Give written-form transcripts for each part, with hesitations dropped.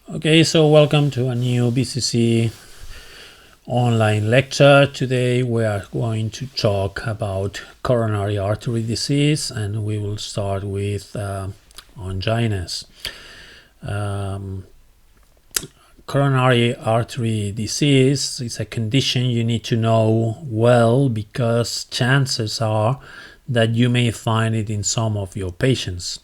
Okay, so welcome to a new BCC online lecture. Today we are going to talk about coronary artery disease, and we will start with anginas. Coronary artery disease is a condition you need to know well because chances are that you may find it in some of your patients.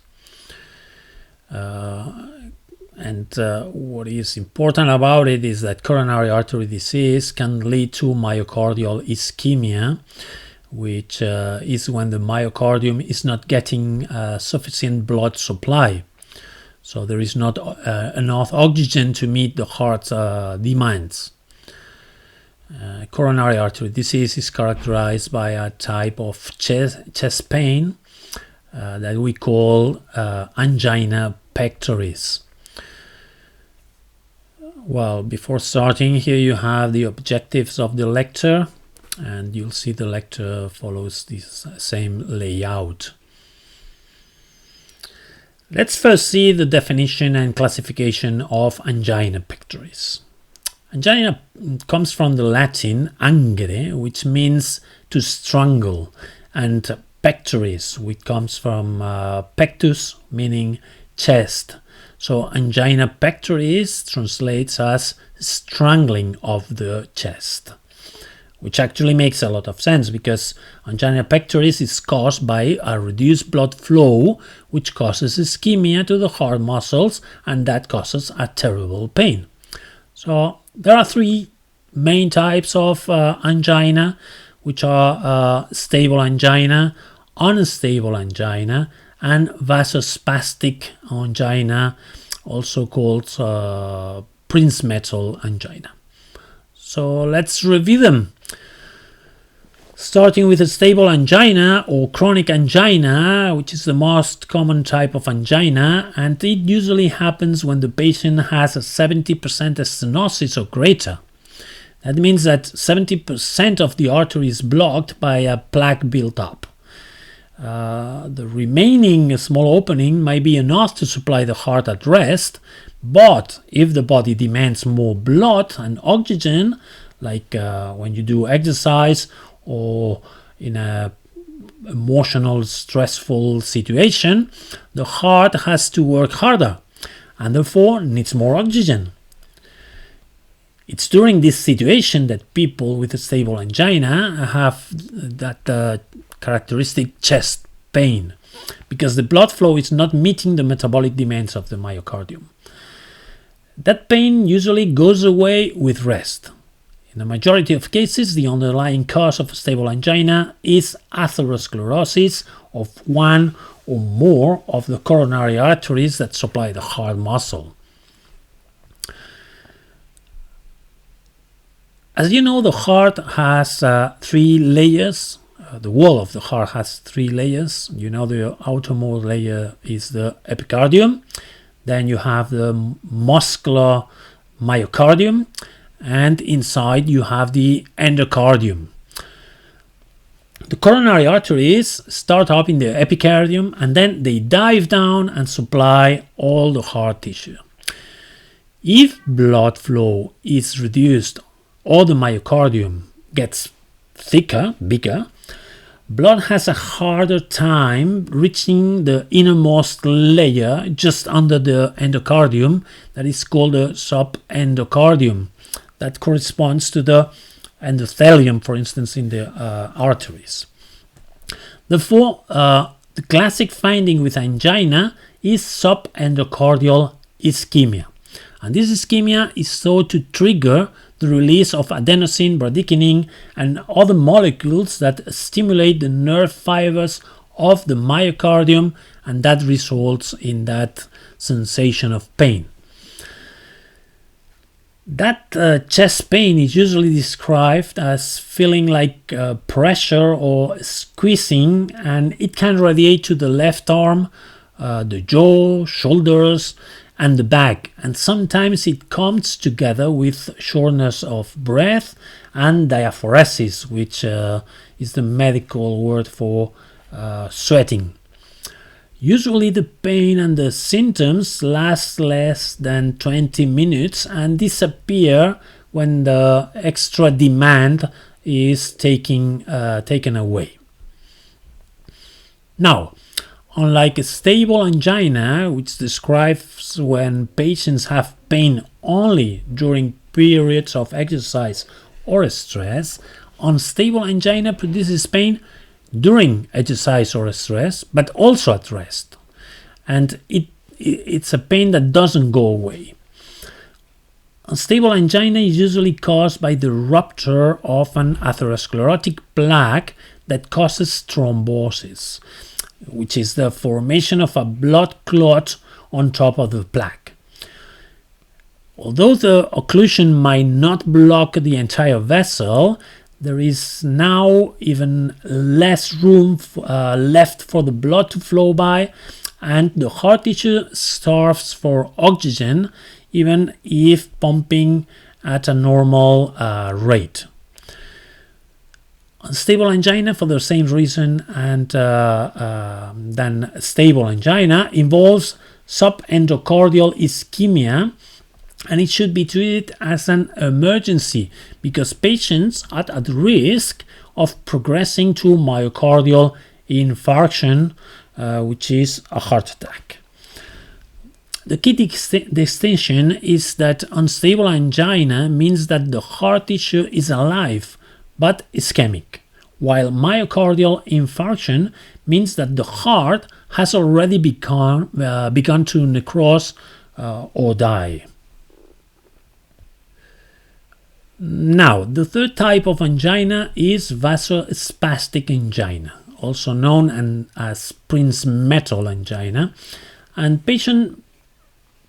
What is important about it is that coronary artery disease can lead to myocardial ischemia, which is when the myocardium is not getting sufficient blood supply. So there is not enough oxygen to meet the heart's demands. Coronary artery disease is characterized by a type of chest pain that we call angina pectoris. Well, before starting, here you have the objectives of the lecture, and you'll see the lecture follows this same layout. Let's first see the definition and classification of angina pectoris. Angina comes from the Latin angere, which means to strangle, and pectoris, which comes from pectus, meaning chest. So angina pectoris translates as strangling of the chest, which actually makes a lot of sense because angina pectoris is caused by a reduced blood flow, which causes ischemia to the heart muscles, and that causes a terrible pain. So there are three main types of angina, which are stable angina, unstable angina, and vasospastic angina, also called Prinzmetal angina. So let's review them. Starting with a stable angina or chronic angina, which is the most common type of angina, and it usually happens when the patient has a 70% stenosis or greater. That means that 70% of the artery is blocked by a plaque built up. The remaining small opening might be enough to supply the heart at rest, but if the body demands more blood and oxygen, like when you do exercise or in a emotional, stressful situation, the heart has to work harder and therefore needs more oxygen. It's during this situation that people with a stable angina have that characteristic chest pain, because the blood flow is not meeting the metabolic demands of the myocardium. That pain usually goes away with rest. In the majority of cases, the underlying cause of stable angina is atherosclerosis of one or more of the coronary arteries that supply the heart muscle. As you know, the heart has three layers. The wall of the heart has three layers. You know, the outermost layer is the epicardium. Then you have the muscular myocardium, and inside you have the endocardium. The coronary arteries start up in the epicardium, and then they dive down and supply all the heart tissue. If blood flow is reduced or the myocardium gets thicker, bigger, blood has a harder time reaching the innermost layer just under the endocardium, that is called the subendocardium. That corresponds to the endothelium, for instance, in the arteries. Therefore, the classic finding with angina is subendocardial ischemia. And this ischemia is thought to trigger the release of adenosine, bradykinin, and other molecules that stimulate the nerve fibers of the myocardium, and that results in that sensation of pain. That chest pain is usually described as feeling like pressure or squeezing, and it can radiate to the left arm, the jaw, shoulders, and the back, and sometimes it comes together with shortness of breath and diaphoresis, which is the medical word for sweating. Usually the pain and the symptoms last less than 20 minutes and disappear when the extra demand is taken away. Now, unlike a stable angina, which describes when patients have pain only during periods of exercise or stress, unstable angina produces pain during exercise or stress, but also at rest. And it's a pain that doesn't go away. Unstable angina is usually caused by the rupture of an atherosclerotic plaque that causes thrombosis, which is the formation of a blood clot on top of the plaque. Although the occlusion might not block the entire vessel, there is now even less room left for the blood to flow by, and the heart tissue starves for oxygen even if pumping at a normal rate. Unstable angina, for the same reason than stable angina, involves subendocardial ischemia, and it should be treated as an emergency because patients are at risk of progressing to myocardial infarction, which is a heart attack. The key distinction is that unstable angina means that the heart tissue is alive but ischemic, while myocardial infarction means that the heart has already begun to necrose or die. Now, the third type of angina is vasospastic angina, also known as Prinzmetal angina, and patient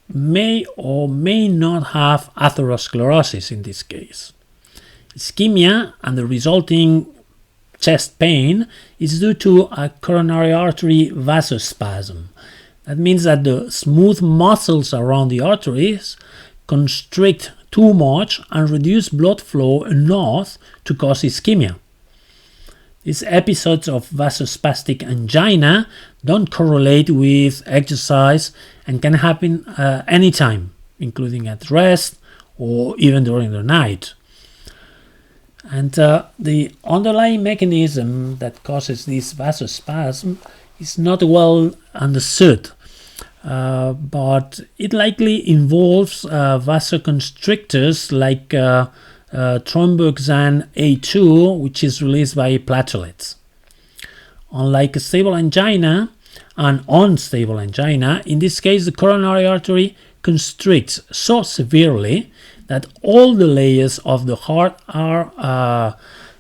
may or may not have atherosclerosis in this case. Ischemia and the resulting chest pain is due to a coronary artery vasospasm. That means that the smooth muscles around the arteries constrict too much and reduce blood flow enough to cause ischemia. These episodes of vasospastic angina don't correlate with exercise and can happen anytime, including at rest or even during the night. And the underlying mechanism that causes this vasospasm is not well understood, but it likely involves vasoconstrictors like thromboxane A2, which is released by platelets. Unlike a stable angina and unstable angina, in this case the coronary artery constricts so severely that all the layers of the heart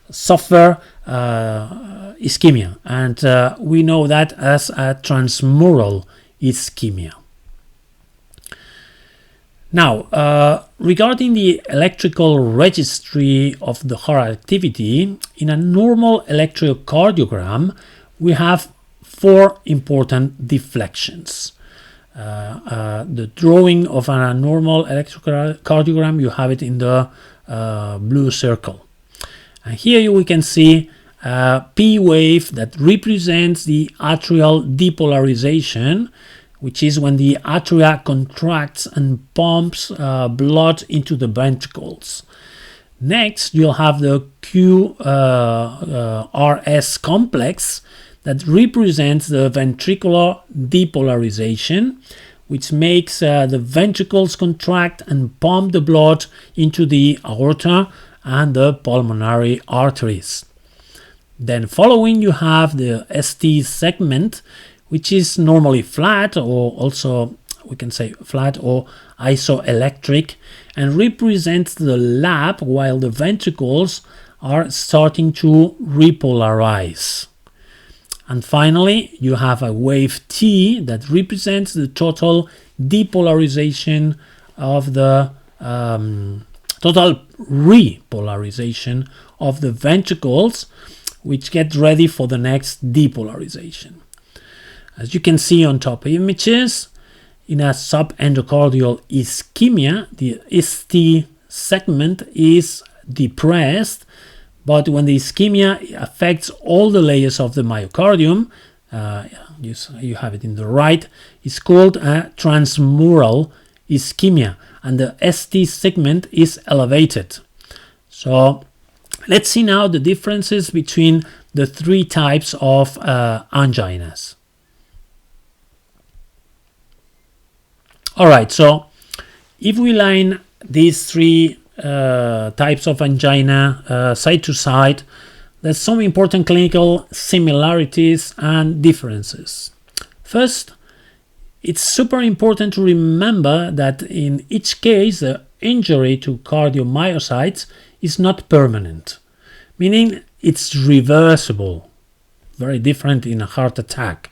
suffer ischemia, and we know that as a transmural ischemia. Now, regarding the electrical registry of the heart activity, in a normal electrocardiogram, we have four important deflections. The drawing of a normal electrocardiogram, you have it in the blue circle. And here we can see a P wave that represents the atrial depolarization, which is when the atria contracts and pumps blood into the ventricles. Next, you'll have the QRS complex that represents the ventricular depolarization, which makes the ventricles contract and pump the blood into the aorta and the pulmonary arteries. Then following, you have the ST segment, which is normally flat, or also we can say flat or isoelectric, and represents the lap while the ventricles are starting to repolarize. And finally, you have a wave T that represents the total depolarization of the total repolarization of the ventricles, which get ready for the next depolarization. As you can see on top images, in a subendocardial ischemia, the ST segment is depressed, but when the ischemia affects all the layers of the myocardium, you have it in the right, is called a transmural ischemia, and the ST segment is elevated. So let's see now the differences between the three types of anginas. All right, so if we line these three types of angina side to side, there's some important clinical similarities and differences. First, it's super important to remember that in each case, the injury to cardiomyocytes is not permanent, meaning it's reversible, very different in a heart attack.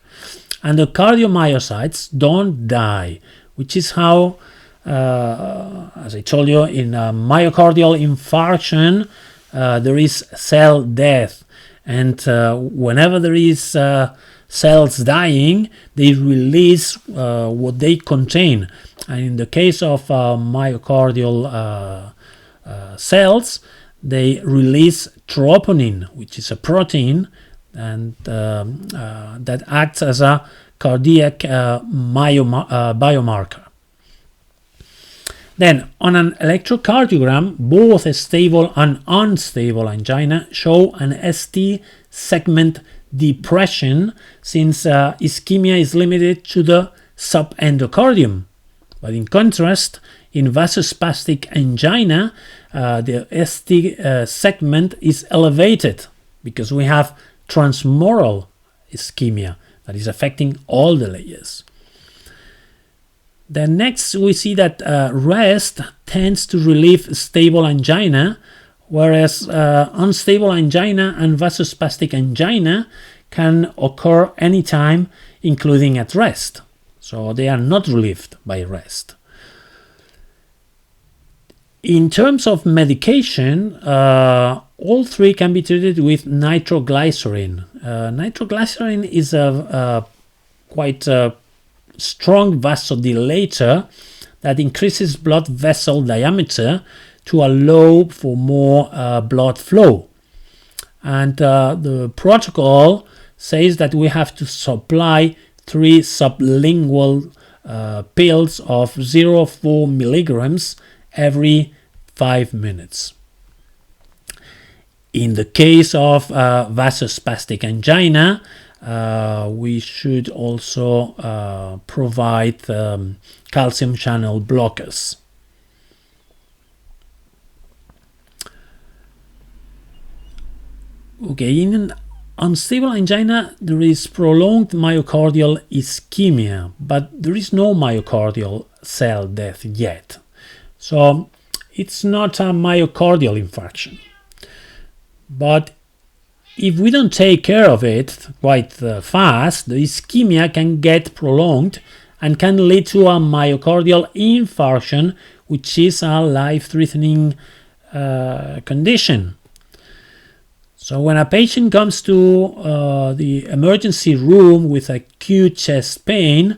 And the cardiomyocytes don't die, which is how, as I told you, in a myocardial infarction, there is cell death. And whenever there is cells dying, they release what they contain. And in the case of myocardial cells, they release troponin, which is a protein, and that acts as a cardiac biomarker. Then, on an electrocardiogram, both a stable and unstable angina show an ST segment depression, since ischemia is limited to the subendocardium. But in contrast, in vasospastic angina, the ST segment is elevated because we have transmural ischemia that is affecting all the layers. Then next we see that rest tends to relieve stable angina, whereas unstable angina and vasospastic angina can occur anytime, including at rest. So they are not relieved by rest. In terms of medication, all three can be treated with nitroglycerin. Nitroglycerin is a quite strong vasodilator that increases blood vessel diameter to allow for more blood flow. And the protocol says that we have to supply 3 sublingual pills of 0.4 milligrams every 5 minutes. In the case of vasospastic angina, we should also provide calcium channel blockers. Okay, in an unstable angina, there is prolonged myocardial ischemia, but there is no myocardial cell death yet. So it's not a myocardial infarction. But if we don't take care of it quite fast, the ischemia can get prolonged and can lead to a myocardial infarction, which is a life-threatening condition. So when a patient comes to the emergency room with acute chest pain,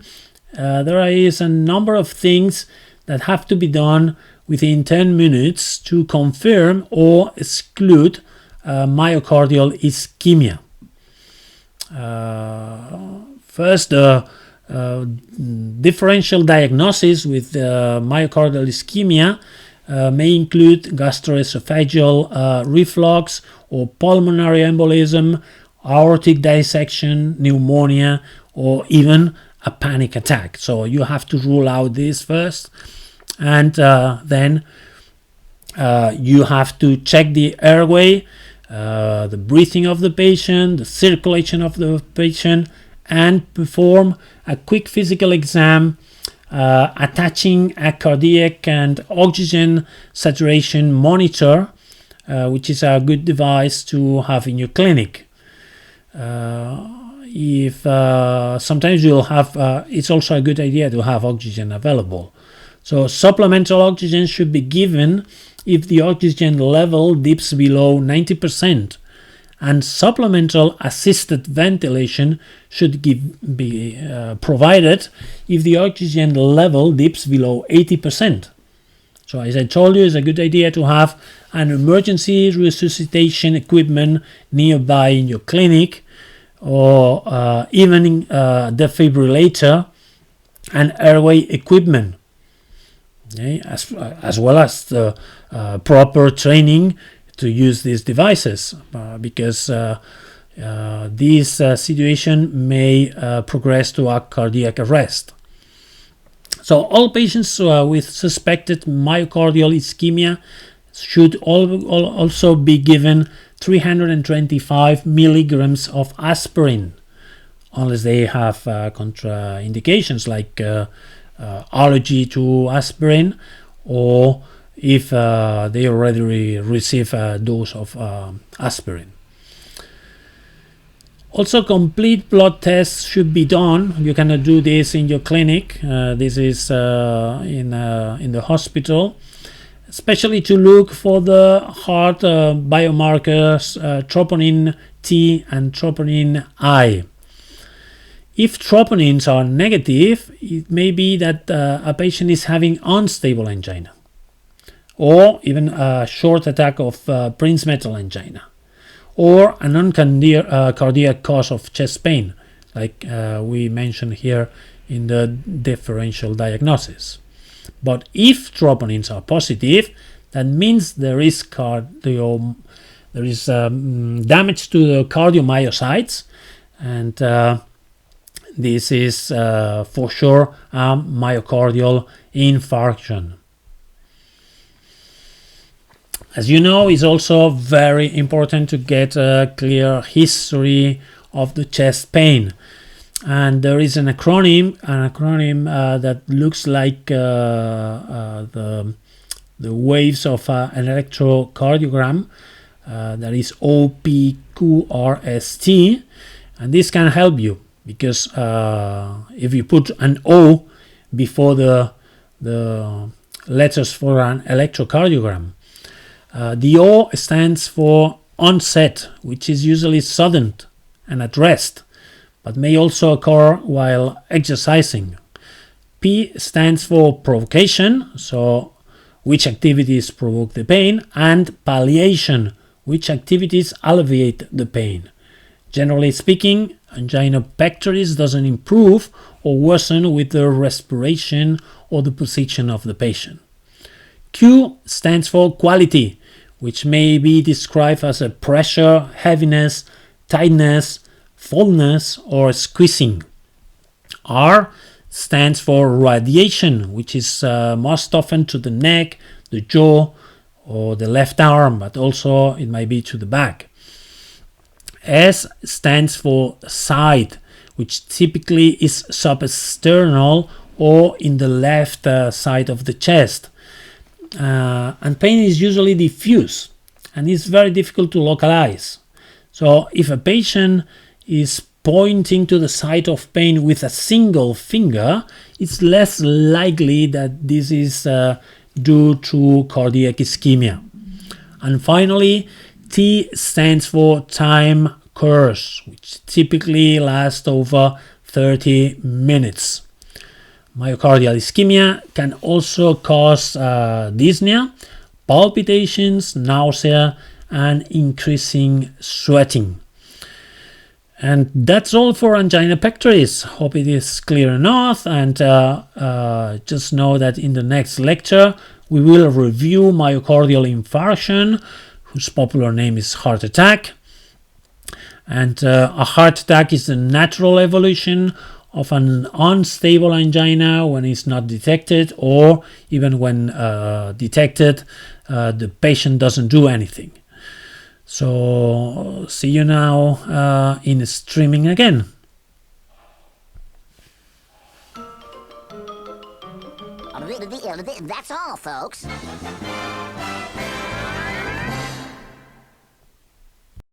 there is a number of things that have to be done within 10 minutes to confirm or exclude myocardial ischemia. First, the differential diagnosis with myocardial ischemia may include gastroesophageal reflux or pulmonary embolism, aortic dissection, pneumonia, or even a panic attack. So you have to rule out this first, and then you have to check the airway, the breathing of the patient, the circulation of the patient, and perform a quick physical exam, attaching a cardiac and oxygen saturation monitor, which is a good device to have in your clinic. If sometimes you'll have, it's also a good idea to have oxygen available. So supplemental oxygen should be given if the oxygen level dips below 90%, and supplemental assisted ventilation should be provided if the oxygen level dips below 80%. So as I told you, it's a good idea to have an emergency resuscitation equipment nearby in your clinic, or even defibrillator and airway equipment. Okay? As well as the proper training to use these devices, because this situation may progress to a cardiac arrest. So all patients with suspected myocardial ischemia should also be given 325 milligrams of aspirin, unless they have contraindications like allergy to aspirin, or if they already receive a dose of aspirin. Also, complete blood tests should be done. You cannot do this in your clinic. This is in the hospital, especially to look for the heart biomarkers troponin T and troponin I. If troponins are negative, it may be that a patient is having unstable angina, or even a short attack of Prinzmetal angina, or a non-cardiac cause of chest pain, like we mentioned here in the differential diagnosis. But if troponins are positive, that means there is damage to the cardiomyocytes, and this is for sure a myocardial infarction. As you know, it's also very important to get a clear history of the chest pain. And there is an acronym that looks like the waves of an electrocardiogram, that is OPQRST, and this can help you, because if you put an O before the letters for an electrocardiogram, the O stands for onset, which is usually sudden and at rest, but may also occur while exercising. P stands for provocation, so which activities provoke the pain, and palliation, which activities alleviate the pain. Generally speaking, angina pectoris doesn't improve or worsen with the respiration or the position of the patient. Q stands for quality, which may be described as a pressure, heaviness, tightness, fullness, or squeezing. R stands for radiation, which is most often to the neck, the jaw, or the left arm, but also it might be to the back. S stands for side, which typically is substernal or in the left side of the chest. And pain is usually diffuse and it's very difficult to localize. So if a patient is pointing to the site of pain with a single finger, it's less likely that this is due to cardiac ischemia. And finally, T stands for time course, which typically lasts over 30 minutes. Myocardial ischemia can also cause dyspnea, palpitations, nausea, and increasing sweating. And that's all for angina pectoris. Hope it is clear enough, and just know that in the next lecture we will review myocardial infarction, whose popular name is heart attack. And a heart attack is the natural evolution of an unstable angina when it's not detected, or even when detected, the patient doesn't do anything. So see you now in streaming again. That's all, folks.